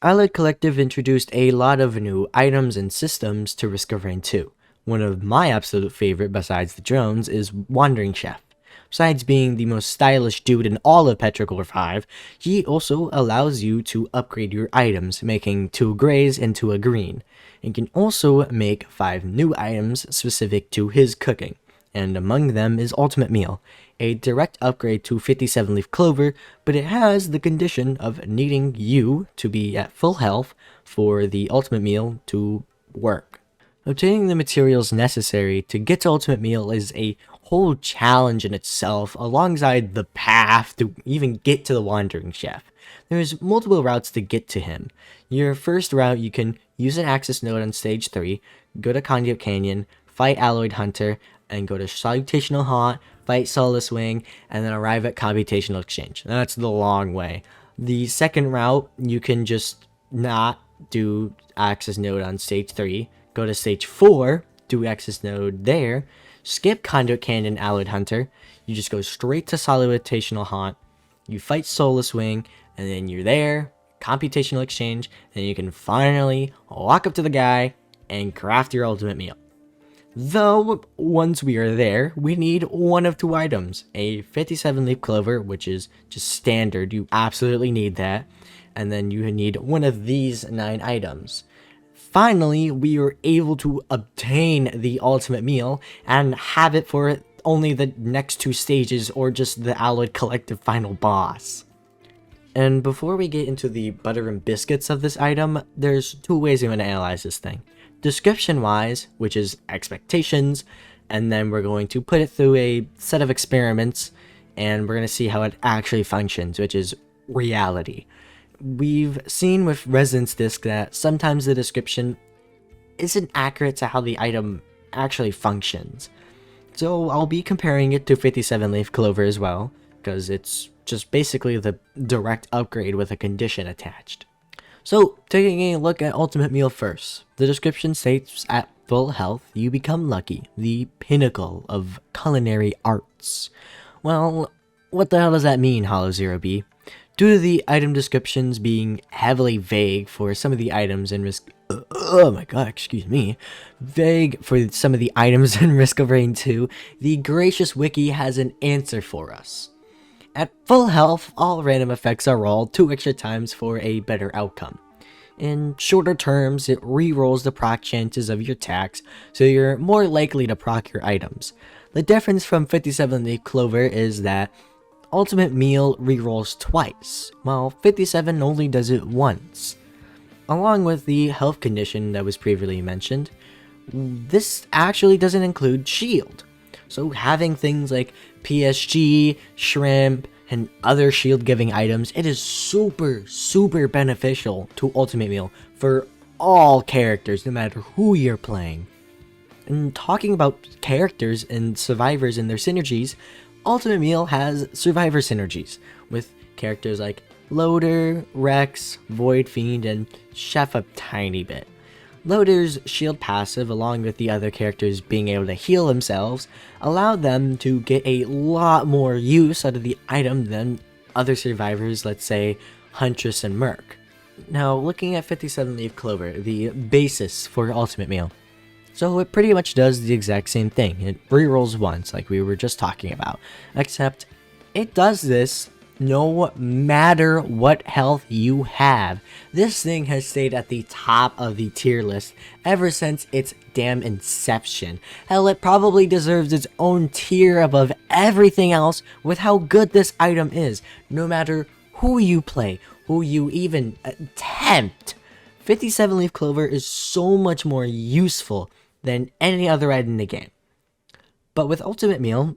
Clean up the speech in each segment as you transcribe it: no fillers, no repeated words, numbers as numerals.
Allied Collective introduced a lot of new items and systems to Risk of Rain 2. One of my absolute favorite besides the drones is Wandering Chef. Besides being the most stylish dude in all of Petrichor 5, he also allows you to upgrade your items, making 2 grays into a green. And can also make 5 new items specific to his cooking, and among them is Ultimate Meal, a direct upgrade to 57 Leaf Clover, but it has the condition of needing you to be at full health for the Ultimate Meal to work. Obtaining the materials necessary to get to Ultimate Meal is a whole challenge in itself, alongside the path to even get to the Wandering Chef. There's multiple routes to get to him. Your first route, you can use an access node on stage 3, go to Conduit Canyon, fight Alloyed Hunter, and go to Salutational Haunt, fight Solace Wing, and then arrive at Computational Exchange. That's the long way. The second route, you can just not do access node on stage 3, go to stage 4, do access node there, skip Conduit Canyon Alloyed Hunter, you just go straight to Salutational Haunt, you fight Solace Wing, and then you're there, Computational Exchange, and you can finally walk up to the guy and craft your ultimate meal. Though, once we are there, we need one of 2 items. A 57 Leaf Clover, which is just standard, you absolutely need that. And then you need one of these 9 items. Finally, we are able to obtain the ultimate meal and have it for only the next 2 stages, or just the Alloyed Collective final boss. And before we get into the butter and biscuits of this item, there's 2 ways I'm going to analyze this thing. Description wise, which is expectations, and then we're going to put it through a set of experiments, and we're going to see how it actually functions, which is reality. We've seen with Resonance Disc that sometimes the description isn't accurate to how the item actually functions. So I'll be comparing it to 57 Leaf Clover as well, because it's just basically the direct upgrade with a condition attached. So, taking a look at Ultimate Meal first, the description states at full health, you become lucky, the pinnacle of culinary arts. Well, what the hell does that mean, Hollow Zero B? Due to the item descriptions being heavily vague for some of the items in Risk... oh my god, excuse me. Vague for some of the items in Risk of Rain 2, the Gracious Wiki has an answer for us. At full health, all random effects are rolled 2 extra times for a better outcome. In shorter terms, it re-rolls the proc chances of your attacks, so you're more likely to proc your items. The difference from 57 Leaf Clover is that Ultimate Meal re-rolls twice, while 57 only does it once. Along with the health condition that was previously mentioned, this actually doesn't include shield. So having things like PSG, Shrimp, and other shield-giving items, it is super beneficial to Ultimate Meal for all characters, no matter who you're playing. And talking about characters and survivors and their synergies, Ultimate Meal has survivor synergies, with characters like Loader, Rex, Void Fiend, and Chef a tiny bit. Loader's shield passive, along with the other characters being able to heal themselves, allowed them to get a lot more use out of the item than other survivors, let's say Huntress and Merc. Now, looking at 57 Leaf Clover, the basis for Ultimate Meal. So it pretty much does the exact same thing. It rerolls once, like we were just talking about, except it does this no matter what health you have. This thing has stayed at the top of the tier list ever since its damn inception. Hell, it probably deserves its own tier above everything else with how good this item is, no matter who you play, who you even attempt. 57 Leaf Clover is so much more useful than any other item in the game. But with Ultimate Meal,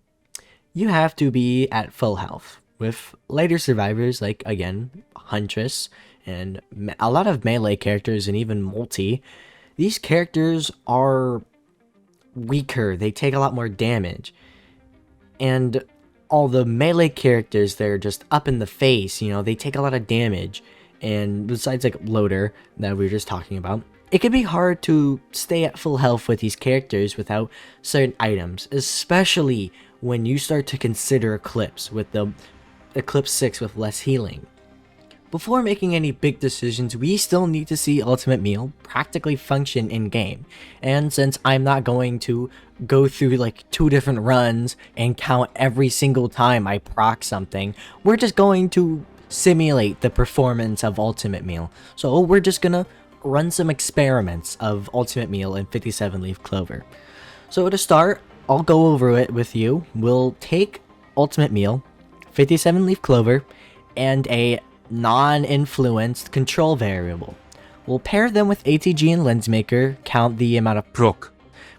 you have to be at full health. With later survivors like, again, Huntress, and a lot of melee characters, and even multi, these characters are weaker, they take a lot more damage. And all the melee characters, they're just up in the face, you know, they take a lot of damage. And besides like Loader, that we were just talking about, it can be hard to stay at full health with these characters without certain items, especially when you start to consider Eclipse with the Eclipse 6 with less healing. Before making any big decisions, we still need to see Ultimate Meal practically function in game. And since I'm not going to go through like 2 different runs and count every single time I proc something, we're just going to simulate the performance of Ultimate Meal. So we're just gonna run some experiments of Ultimate Meal in 57 Leaf Clover. So to start, I'll go over it with you. We'll take Ultimate Meal, 57 Leaf Clover, and a non-influenced control variable. We'll pair them with ATG and Lensmaker, count the amount of proc,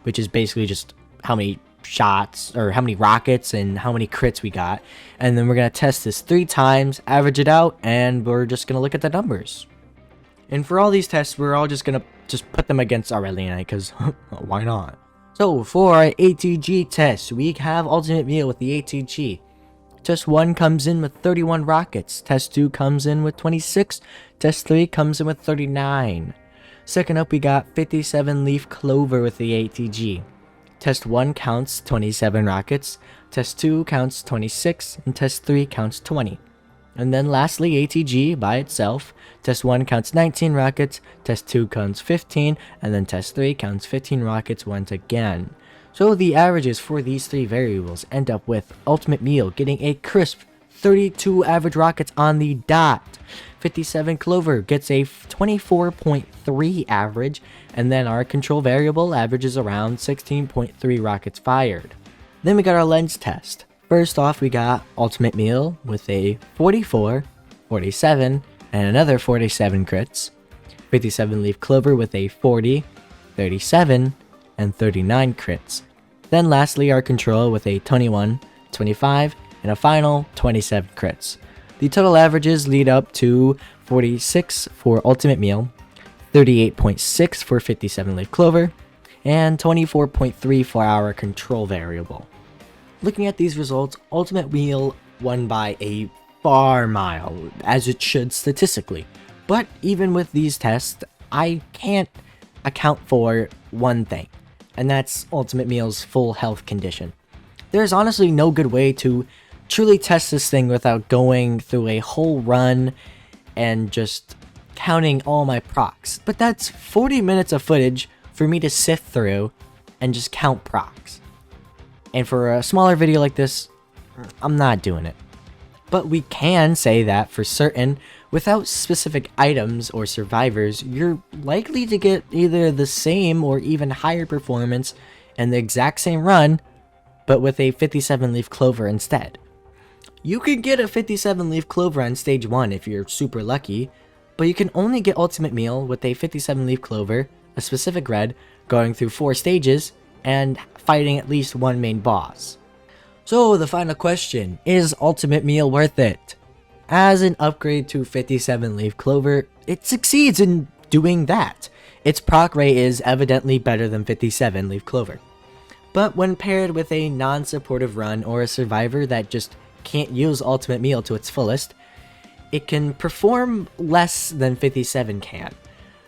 which is basically just how many shots or how many rockets and how many crits we got, and then we're going to test this 3 times, average it out, and we're just going to look at the numbers. And for all these tests, we're all just going to put them against Aurelianite, because why not? So for our ATG test, we have Ultimate Meal with the ATG. Test 1 comes in with 31 rockets, Test 2 comes in with 26, Test 3 comes in with 39. Second up, we got 57 Leaf Clover with the ATG. Test 1 counts 27 rockets, Test 2 counts 26, and Test 3 counts 20. And then lastly, ATG by itself. Test 1 counts 19 rockets, Test 2 counts 15, and then Test 3 counts 15 rockets once again. So the averages for these 3 variables end up with Ultimate Meal getting a crisp 32 average rockets on the dot. 57 Clover gets a 24.3 average, and then our control variable averages around 16.3 rockets fired. Then we got our lens test. First off, we got Ultimate Meal with a 44, 47, and another 47 crits. 57 Leaf Clover with a 40, 37, and 39 crits. Then lastly, our control with a 21, 25, and a final 27 crits. The total averages lead up to 46 for Ultimate Meal, 38.6 for 57 Leaf Clover, and 24.3 for our control variable. Looking at these results, Ultimate Meal won by a far mile, as it should statistically. But even with these tests, I can't account for one thing, and that's Ultimate Meal's full health condition. There's honestly no good way to truly test this thing without going through a whole run and just counting all my procs. But that's 40 minutes of footage for me to sift through and just count procs. And for a smaller video like this, I'm not doing it. But we can say that for certain, without specific items or survivors, you're likely to get either the same or even higher performance in the exact same run, but with a 57 Leaf Clover instead. You could get a 57 Leaf Clover on stage 1 if you're super lucky, but you can only get Ultimate Meal with a 57 Leaf Clover, a specific red, going through 4 stages, and fighting at least one main boss. So the final question, is Ultimate Meal worth it? As an upgrade to 57 Leaf Clover, it succeeds in doing that. Its proc rate is evidently better than 57 Leaf Clover. But when paired with a non-supportive run or a survivor that just can't use Ultimate Meal to its fullest, it can perform less than 57 can.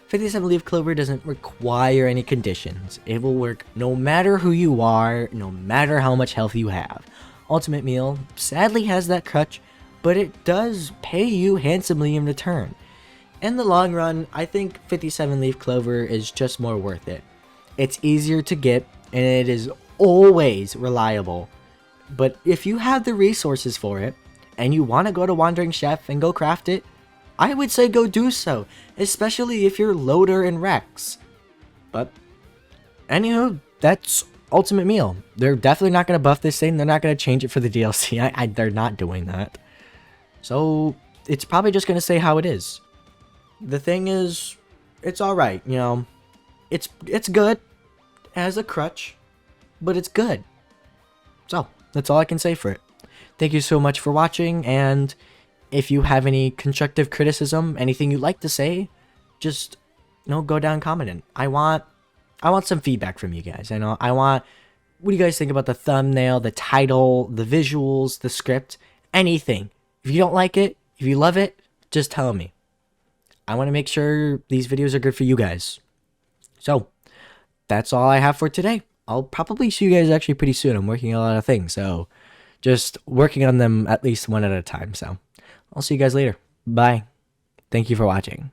57 Leaf Clover doesn't require any conditions. It will work no matter who you are, no matter how much health you have. Ultimate Meal sadly has that crutch, but it does pay you handsomely in return. In the long run, I think 57 Leaf Clover is just more worth it. It's easier to get, and it is always reliable. But if you have the resources for it, and you want to go to Wandering Chef and go craft it, I would say go do so, especially if you're Loader and Rex. But, anywho, that's Ultimate Meal. They're definitely not going to buff this thing, they're not going to change it for the DLC, they're not doing that. So, it's probably just going to stay how it is. The thing is, it's alright, you know. It's good, as a crutch, but it's good. So, that's all I can say for it. Thank you so much for watching, and if you have any constructive criticism, anything you'd like to say, just, go down commenting. I want some feedback from you guys. What do you guys think about the thumbnail, the title, the visuals, the script, anything. If you don't like it, if you love it, just tell me. I want to make sure these videos are good for you guys. So, that's all I have for today. I'll probably see you guys actually pretty soon. I'm working on a lot of things, so just working on them at least one at a time. So, I'll see you guys later. Bye. Thank you for watching.